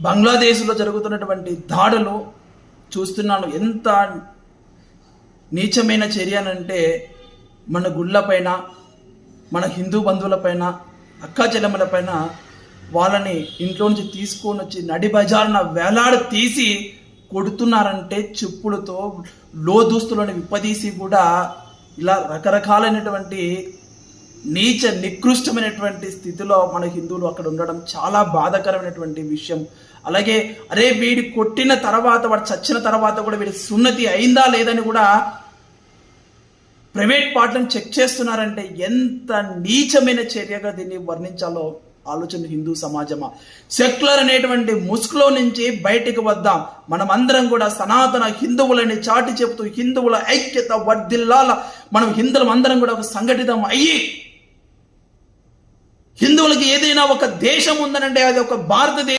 బంగ్లాదేశ్లో జరుగుతున్నటువంటి దాడులు చూస్తున్నాను. ఎంత నీచమైన చర్య అంటే మన గుళ్ళపైన, మన హిందూ బంధువులపైన, అక్కా చెల్లెమ్మలపైన వాళ్ళని ఇంట్లో నుంచి తీసుకొని వచ్చి నడి బజారున వేలాడు తీసి కొడుతున్నారంటే చెప్పులతో, లోదుస్తులను విప్పదీసి కూడా ఇలా రకరకాలైనటువంటి నీచ నికృష్టమైనటువంటి స్థితిలో మన హిందువులు అక్కడ ఉండడం చాలా బాధాకరమైనటువంటి విషయం. అలాగే అరే వీడి కొట్టిన తర్వాత, వాడు చచ్చిన తర్వాత కూడా వీడి సున్నతి అయిందా లేదని కూడా ప్రైవేట్ పార్ట్లను చెక్ చేస్తున్నారంటే ఎంత నీచమైన చర్యగా దీన్ని వర్ణించాలో ఆలోచన హిందూ సమాజమా. సెక్యులర్ అనేటువంటి ముసుగులో నుంచి బయటికి వద్దాం. మనమందరం కూడా సనాతన హిందువులని చాటి చెబుతూ హిందువుల ఐక్యత వర్ధిల్లాల. మనం హిందువులం అందరం కూడా ఒక సంఘటితం అయ్యి, హిందువులకి ఏదైనా ఒక దేశం ఉందనంటే అది ఒక భారతదేశం.